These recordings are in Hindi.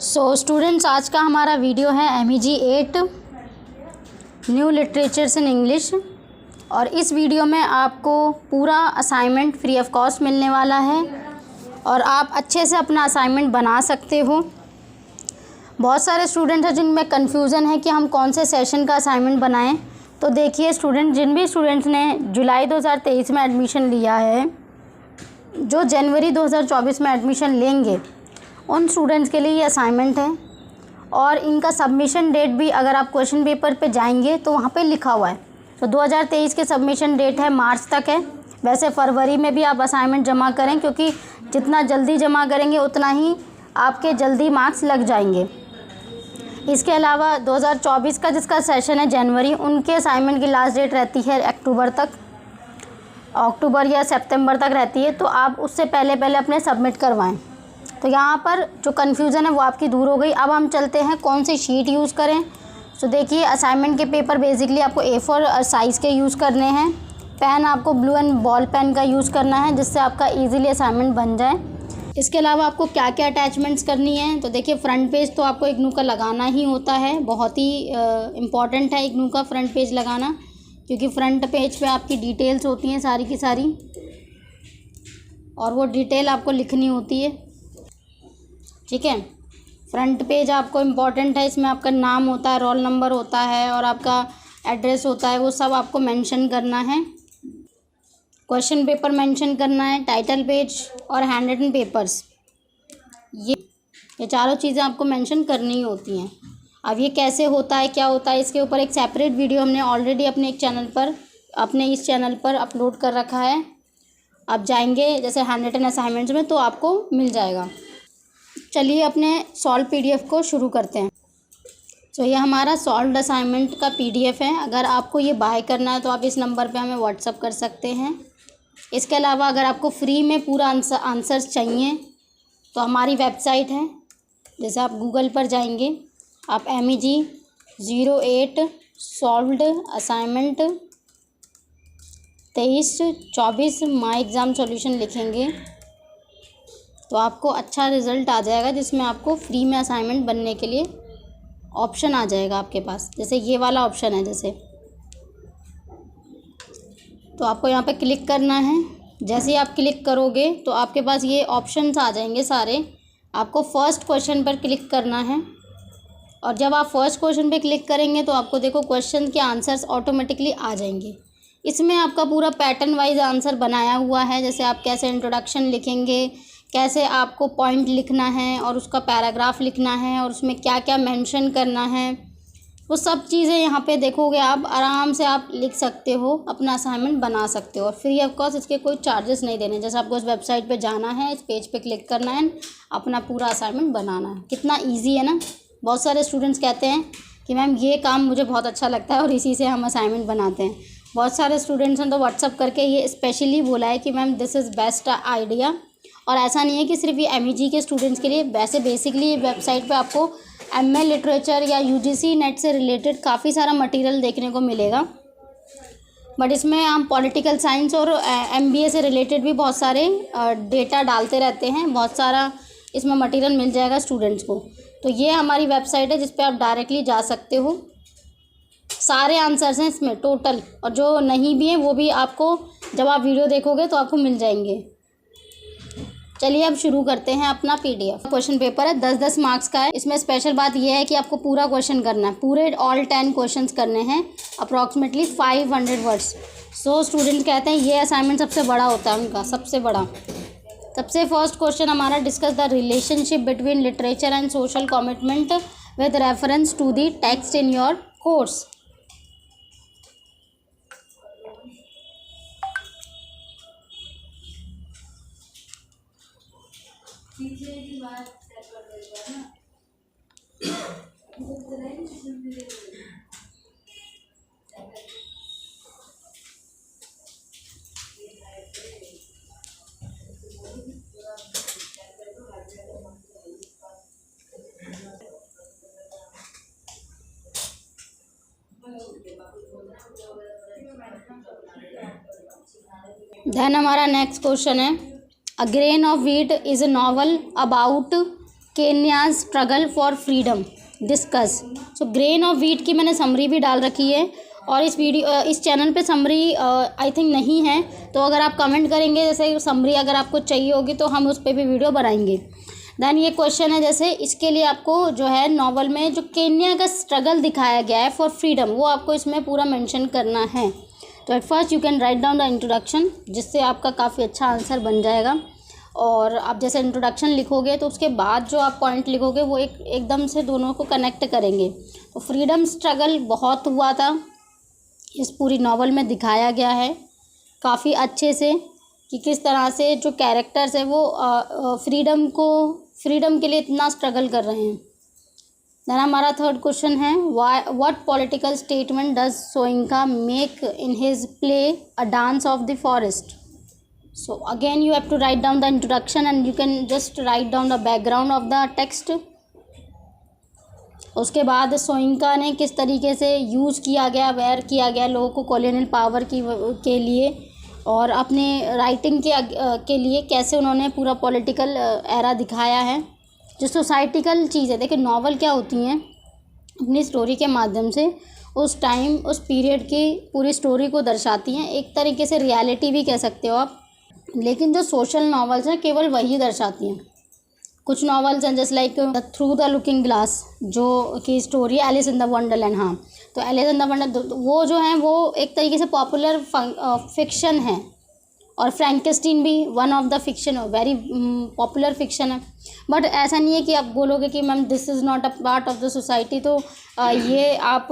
स्टूडेंट्स, आज का हमारा वीडियो है MEG 8 new literatures in English. और इस वीडियो में आपको पूरा असाइनमेंट फ्री ऑफ कॉस्ट मिलने वाला है और आप अच्छे से अपना असाइनमेंट बना सकते हो। बहुत सारे स्टूडेंट हैं जिनमें कन्फ्यूज़न है कि हम कौन से सेशन का असाइनमेंट बनाएं। तो देखिए स्टूडेंट, जिन भी स्टूडेंट्स ने जुलाई 2023 में एडमिशन लिया है, जो जनवरी 2024 में एडमिशन लेंगे, उन स्टूडेंट्स के लिए ये असाइनमेंट है। और इनका सबमिशन डेट भी अगर आप क्वेश्चन पेपर पे जाएंगे तो वहाँ पे लिखा हुआ है। तो 2023 के सबमिशन डेट है, मार्च तक है। वैसे फरवरी में भी आप असाइनमेंट जमा करें, क्योंकि जितना जल्दी जमा करेंगे उतना ही आपके जल्दी मार्क्स लग जाएंगे। इसके अलावा 2024 का जिसका सेशन है जनवरी, उनके असाइनमेंट की लास्ट डेट रहती है अक्टूबर या सितंबर तक रहती है। तो आप उससे पहले अपने सबमिट करवाएं। तो यहाँ पर जो कन्फ्यूज़न है वो आपकी दूर हो गई। अब हम चलते हैं कौन सी शीट यूज़ करें। तो देखिए, असाइनमेंट के पेपर बेसिकली आपको A4 साइज़ के यूज़ करने हैं। पेन आपको ब्लू एंड बॉल पेन का यूज़ करना है, जिससे आपका ईजिली असाइनमेंट बन जाए। इसके अलावा आपको क्या क्या अटैचमेंट्स करनी है, तो देखिए फ्रंट पेज तो आपको इग्नू का लगाना ही होता है। बहुत ही इम्पॉर्टेंट है इग्नू का फ्रंट पेज लगाना, क्योंकि फ्रंट पेज पे आपकी डिटेल्स होती हैं सारी की सारी, और वो डिटेल आपको लिखनी होती है। ठीक है, फ्रंट पेज आपको इम्पॉर्टेंट है। इसमें आपका नाम होता है, रोल नंबर होता है और आपका एड्रेस होता है, वो सब आपको मेंशन करना है। क्वेश्चन पेपर मेंशन करना है, टाइटल पेज और हैंड रिटन पेपर्स, ये चारों चीज़ें आपको मेंशन करनी होती हैं। अब ये कैसे होता है, क्या होता है, इसके ऊपर एक सेपरेट वीडियो हमने ऑलरेडी अपने इस चैनल पर अपलोड कर रखा है। आप जाएंगे जैसे हैंड रिटन असाइनमेंट्स में तो आपको मिल जाएगा। चलिए अपने सॉल्व PDF को शुरू करते हैं। तो ये हमारा सॉल्व्ड असाइनमेंट का PDF है। अगर आपको ये बाय करना है तो आप इस नंबर पे हमें व्हाट्सअप कर सकते हैं। इसके अलावा अगर आपको फ्री में पूरा आंसर्स चाहिए तो हमारी वेबसाइट है। जैसे आप गूगल पर जाएंगे, आप MEG 08 solved assignment 23-24 my exam solution लिखेंगे तो आपको अच्छा रिज़ल्ट आ जाएगा, जिसमें आपको फ्री में असाइनमेंट बनने के लिए ऑप्शन आ जाएगा आपके पास। जैसे ये वाला ऑप्शन है, जैसे तो आपको यहाँ पे क्लिक करना है। जैसे ही आप क्लिक करोगे तो आपके पास ये ऑप्शंस आ जाएंगे सारे। आपको फर्स्ट क्वेश्चन पर क्लिक करना है, और जब आप फर्स्ट क्वेश्चन पे क्लिक करेंगे तो आपको देखो क्वेश्चन के आंसर्स ऑटोमेटिकली आ जाएंगे। इसमें आपका पूरा पैटर्न वाइज आंसर बनाया हुआ है। जैसे आप कैसे इंट्रोडक्शन लिखेंगे, कैसे आपको पॉइंट लिखना है और उसका पैराग्राफ लिखना है, और उसमें क्या क्या मेंशन करना है, वो सब चीज़ें यहाँ पे देखोगे आप। आराम से आप लिख सकते हो, अपना असाइनमेंट बना सकते हो, और फ्री ऑफ कॉस्ट इसके कोई चार्जेस नहीं देने। जैसे आपको इस वेबसाइट पे जाना है, इस पेज पे क्लिक करना है, अपना पूरा असाइनमेंट बनाना है। कितना ईजी है ना। बहुत सारे स्टूडेंट्स कहते हैं कि मैम ये काम मुझे बहुत अच्छा लगता है और इसी से हम असाइनमेंट बनाते हैं। बहुत सारे स्टूडेंट्स हैं तो व्हाट्सअप करके ये स्पेशली बोला है कि ma'am this is best idea. और ऐसा नहीं है कि सिर्फ ये MEG के स्टूडेंट्स के लिए, वैसे बेसिकली ये वेबसाइट पे आपको MA लिटरेचर या UGC नेट से रिलेटेड काफ़ी सारा मटेरियल देखने को मिलेगा। बट इसमें हम पॉलिटिकल साइंस और MBA से रिलेटेड भी बहुत सारे डेटा डालते रहते हैं। बहुत सारा इसमें मटेरियल मिल जाएगा स्टूडेंट्स को। तो ये हमारी वेबसाइट है जिस पर आप डायरेक्टली जा सकते हो। सारे आंसर्स हैं इसमें टोटल, और जो नहीं भी हैं वो भी आपको जब आप वीडियो देखोगे तो आपको मिल जाएंगे। चलिए अब शुरू करते हैं अपना PDF। क्वेश्चन पेपर है, 10-10 मार्क्स का है। इसमें स्पेशल बात यह है कि आपको पूरा क्वेश्चन करना है, पूरे ऑल 10 क्वेश्चंस करने हैं, अप्रॉक्सीमेटली 500 वर्ड्स। स्टूडेंट कहते हैं ये असाइनमेंट सबसे बड़ा होता है उनका, सबसे बड़ा। सबसे फर्स्ट क्वेश्चन हमारा, discuss the relationship between literature and social commitment with reference to the text in your course. Then हमारा नेक्स्ट क्वेश्चन है, a grain of wheat is a novel about Kenya struggle for freedom discuss. So grain of wheat की मैंने समरी भी डाल रखी है, और इस चैनल पे समरी आई थिंक नहीं है, तो अगर आप कमेंट करेंगे जैसे समरी अगर आपको चाहिए होगी तो हम उस पर भी वीडियो बनाएंगे। देन ये क्वेश्चन है, जैसे इसके लिए आपको जो है नॉवल में जो केन्या का स्ट्रगल दिखाया गया है फॉर फ्रीडम, वो आपको इसमें पूरा मेंशन करना है। तो at first you can write down the introduction, जिससे आपका काफ़ी अच्छा आंसर बन जाएगा। और आप जैसे इंट्रोडक्शन लिखोगे तो उसके बाद जो आप पॉइंट लिखोगे वो एकदम से दोनों को कनेक्ट करेंगे। तो फ्रीडम स्ट्रगल बहुत हुआ था, इस पूरी नॉवल में दिखाया गया है काफ़ी अच्छे से कि किस तरह से जो कैरेक्टर्स है वो फ्रीडम के लिए इतना स्ट्रगल कर रहे हैं। देन हमारा थर्ड क्वेश्चन है, what political statement does Soyinka make in his play a dance of the forest. So again you have to write down the introduction and you can just write down the background of the text. उसके बाद सोइंका ने किस तरीके से यूज़ किया गया, वेयर किया गया लोगों को कॉलोनियल पावर के लिए, और अपने राइटिंग के लिए कैसे उन्होंने पूरा पॉलिटिकल एरा दिखाया है। जो सोसाइटिकल चीज़ है, देखिए नॉवल क्या होती हैं, अपनी स्टोरी के माध्यम से उस टाइम उस पीरियड की पूरी स्टोरी को दर्शाती हैं, एक तरीके से रियलिटी भी कह सकते हो आप। लेकिन जो सोशल नॉवेल्स हैं केवल वही दर्शाती हैं। कुछ नॉवेल्स हैं जैसे like through the looking glass, जो की story Alice in the wonderland. हाँ, तो एलिस इन द वंडरलैंड वो जो है वो एक तरीके से पॉपुलर फिक्शन है, और फ्रैंकेस्टीन भी one of the fiction, very popular fiction है। बट ऐसा नहीं है कि आप बोलोगे कि ma'am this is not a part of the society, तो ये आप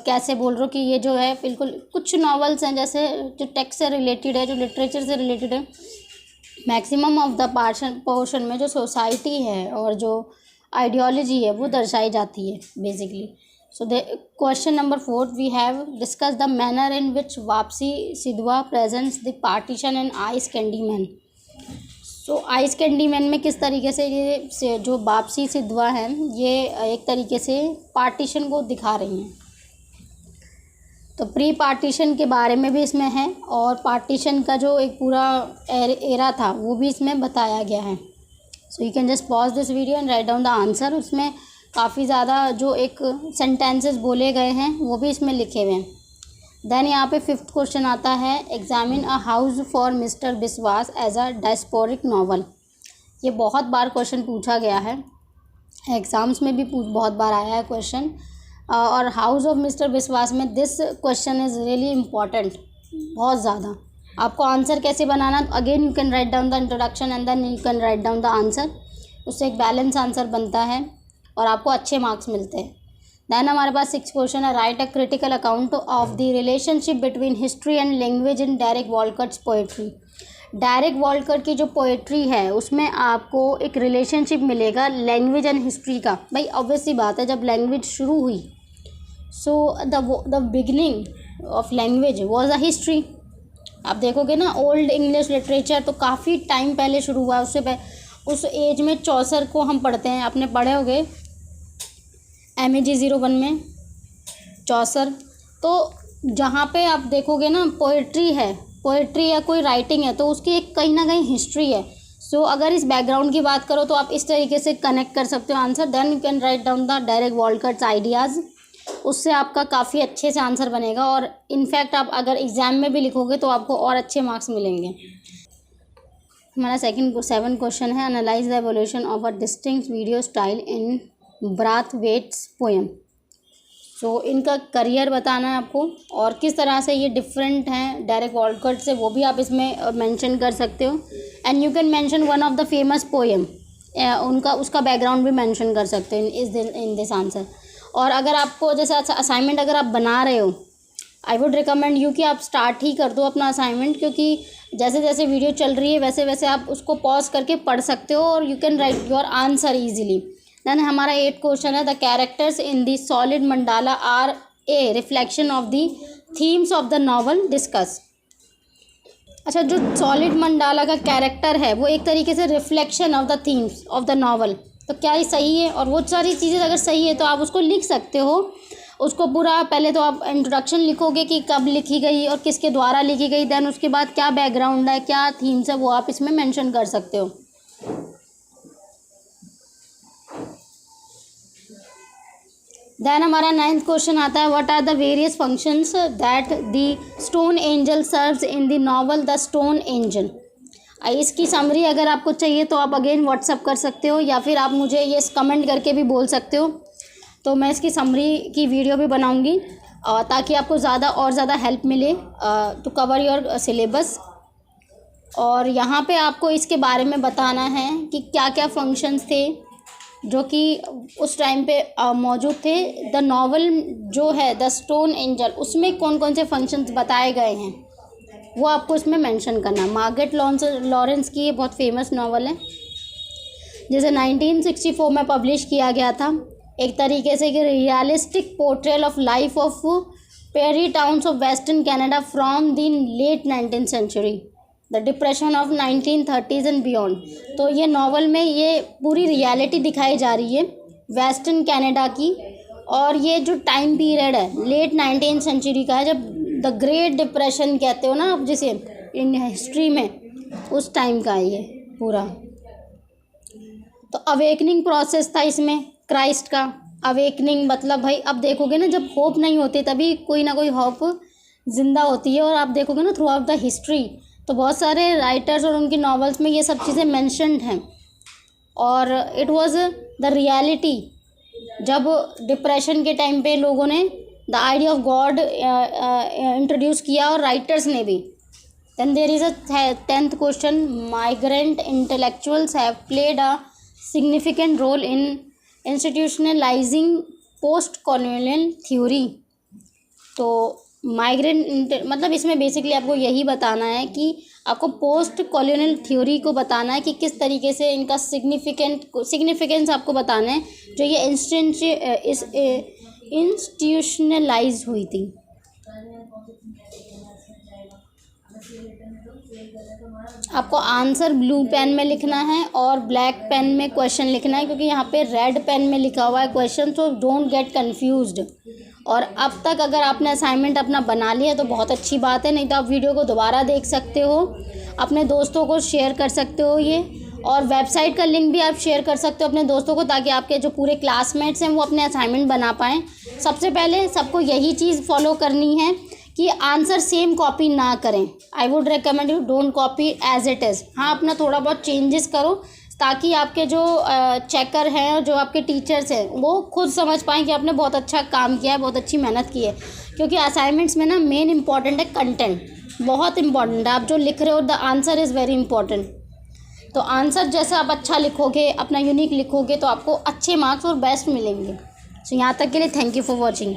कैसे बोल रहे हो कि ये जो है बिल्कुल। कुछ नॉवेल्स हैं जैसे जो टेक्स्ट से रिलेटेड है, जो लिटरेचर से रिलेटेड है, मैक्सिमम ऑफ द पोर्शन में जो सोसाइटी है और जो आइडियोलॉजी है वो दर्शाई जाती है basically. So the question number 4 we have discussed the manner in which वापसी सिद्धवा presents the partition and ice candy man. So ice candy man में किस तरीके से ये जो वापसी सिद्धवा है ये एक तरीके से पार्टीशन को दिखा रही हैं। तो प्री पार्टीशन के बारे में भी इसमें है, और पार्टीशन का जो एक पूरा एरा था वो भी इसमें बताया गया है। So you can just pause this video and right down the answer. उसमें काफ़ी ज़्यादा जो एक सेंटेंसेस बोले गए हैं वो भी इसमें लिखे हुए हैं। देन यहाँ पे 5th क्वेश्चन आता है, examine a house for mister Biswas as a diasporic novel. ये बहुत बार क्वेश्चन पूछा गया है, एग्ज़ाम्स में भी बहुत बार आया है क्वेश्चन। और हाउस ऑफ मिस्टर बिस्वास में this question is really important, बहुत ज़्यादा। आपको आंसर कैसे बनाना, again you can write down the introduction and then you can write down the answer. उससे एक बैलेंस आंसर बनता है और आपको अच्छे मार्क्स मिलते हैं। दैन हमारे पास 6th क्वेश्चन है, write a critical account of the relationship between history and language in Derek Walcott's poetry. Derek Walcott की जो पोएट्री है उसमें आपको एक रिलेशनशिप मिलेगा लैंग्वेज एंड हिस्ट्री का। भाई ऑब्वियस सी बात है, जब लैंग्वेज शुरू हुई so the beginning of language was a history. आप देखोगे ना ओल्ड इंग्लिश लिटरेचर तो काफ़ी टाइम पहले शुरू हुआ, उससे उस एज में चौसर को हम पढ़ते हैं, आपने पढ़े होंगे MEG 01 में चौसर। तो जहाँ पे आप देखोगे ना पोइट्री है, पोइट्री या कोई राइटिंग है तो उसकी एक कहीं ना कहीं हिस्ट्री है। सो अगर इस बैकग्राउंड की बात करो तो आप इस तरीके से कनेक्ट कर सकते हो answer. Then you can write down the Derek Walcott's ideas, उससे आपका काफ़ी अच्छे से आंसर बनेगा, और इनफैक्ट आप अगर एग्ज़ाम में भी लिखोगे तो आपको और अच्छे मार्क्स मिलेंगे। हमारा 7th क्वेश्चन है, analyse the evolution of a distinct video style in Brathwaite's poem. So इनका करियर बताना है आपको और किस तरह से ये डिफरेंट हैं डेरेक वॉलकॉट से, वो भी आप इसमें मेंशन कर सकते हो। And you can mention one of the famous poem, उसका बैकग्राउंड भी मेंशन कर सकते हो इन दिस आंसर। और अगर आपको जैसे असाइनमेंट अगर आप बना रहे हो, आई वुड रिकमेंड यू कि आप स्टार्ट ही कर दो अपना असाइनमेंट, क्योंकि जैसे जैसे वीडियो चल रही है वैसे वैसे आप उसको पॉज करके पढ़ सकते हो और you can write your answer easily. Then हमारा 8th क्वेश्चन है, the characters in the solid mandala are a reflection of the themes of the novel discuss. अच्छा, जो सॉलिड मंडाला का कैरेक्टर है वो एक तरीके से reflection of the themes of the novel, तो क्या ये सही है? और वो सारी चीज़ें अगर सही है तो आप उसको लिख सकते हो। उसको पूरा पहले तो आप इंट्रोडक्शन लिखोगे कि कब लिखी गई और किसके द्वारा लिखी गई, देन उसके बाद क्या बैकग्राउंड है, क्या थीम्स है, वो आप इसमें मेंशन कर सकते हो। देन हमारा 9th क्वेश्चन आता है, what are the various functions that the stone angel serves in the novel the stone angel. इसकी समरी अगर आपको चाहिए तो आप अगेन व्हाट्सअप कर सकते हो या फिर आप मुझे ये कमेंट करके भी बोल सकते हो, तो मैं इसकी समरी की वीडियो भी बनाऊंगी ताकि आपको ज़्यादा और ज़्यादा हेल्प मिले टू कवर योर सिलेबस। और यहाँ पे आपको इसके बारे में बताना है कि क्या क्या फंक्शंस थे जो कि उस टाइम पे मौजूद थे। द नॉवल जो है द स्टोन एंजल, उसमें कौन कौन से फंक्शंस बताए गए हैं वो आपको इसमें मेंशन करना है। मार्गरेट लॉरेंस की ये बहुत फेमस नॉवल है, जिसे 1964 में पब्लिश किया गया था। एक तरीके से कि realistic portrayal of life of prairie towns of western Canada from the late 19th century, the depression of 1930s and beyond. तो ये नॉवल में ये पूरी रियलिटी दिखाई जा रही है वेस्टर्न कनाडा की, और ये जो टाइम पीरियड है लेट 19th सेंचुरी का है, जब द ग्रेट डिप्रेशन कहते हो ना आप जिसे इन हिस्ट्री में, उस टाइम का है ये पूरा। तो अवेकनिंग प्रोसेस था इसमें क्राइस्ट का। अवेकनिंग मतलब भाई अब देखोगे ना, जब होप नहीं होती तभी कोई ना कोई होप जिंदा होती है। और आप देखोगे ना थ्रू आउट द हिस्ट्री तो बहुत सारे राइटर्स और उनकी नॉवेल्स में ये सब चीज़ें मेंशन्ड हैं। और इट वाज द रियलिटी, जब डिप्रेशन के टाइम पे लोगों ने the idea of God introduce किया, और राइटर्स ने भी। Then there is a 10th question, migrant intellectuals have played a significant role in institutionalizing post colonial theory. तो माइग्रेंट मतलब इसमें बेसिकली आपको यही बताना है कि आपको पोस्ट कॉलोनियल थ्योरी को बताना है कि किस तरीके से इनका सिग्निफिकेंस आपको बताना है, जो ये इंस्टीट्यूशनलाइज हुई थी। आपको आंसर ब्लू पेन में लिखना है और ब्लैक पेन में क्वेश्चन लिखना है, क्योंकि यहाँ पे रेड पेन में लिखा हुआ है क्वेश्चन, तो डोंट गेट कंफ्यूज्ड। और अब तक अगर आपने असाइनमेंट अपना बना लिया तो बहुत अच्छी बात है, नहीं तो आप वीडियो को दोबारा देख सकते हो, अपने दोस्तों को शेयर कर सकते हो ये, और वेबसाइट का लिंक भी आप शेयर कर सकते हो अपने दोस्तों को, ताकि आपके जो पूरे क्लासमेट्स हैं वो अपने असाइनमेंट बना पाएँ। सबसे पहले सबको यही चीज़ फॉलो करनी है कि आंसर सेम कॉपी ना करें। I would recommend you don't copy as it is. हाँ, अपना थोड़ा बहुत चेंजेस करो ताकि आपके जो चेकर हैं और जो आपके टीचर्स हैं वो खुद समझ पाएँ कि आपने बहुत अच्छा काम किया है, बहुत अच्छी मेहनत की है। क्योंकि असाइनमेंट्स में ना मेन इंपॉर्टेंट है कंटेंट, बहुत इंपॉर्टेंट है। आप जो लिख रहे हो the answer is very important. तो आंसर जैसे आप अच्छा लिखोगे, अपना यूनिक लिखोगे, तो आपको अच्छे मार्क्स और बेस्ट मिलेंगे। सो यहाँ तक के लिए थैंक यू फॉर वॉचिंग।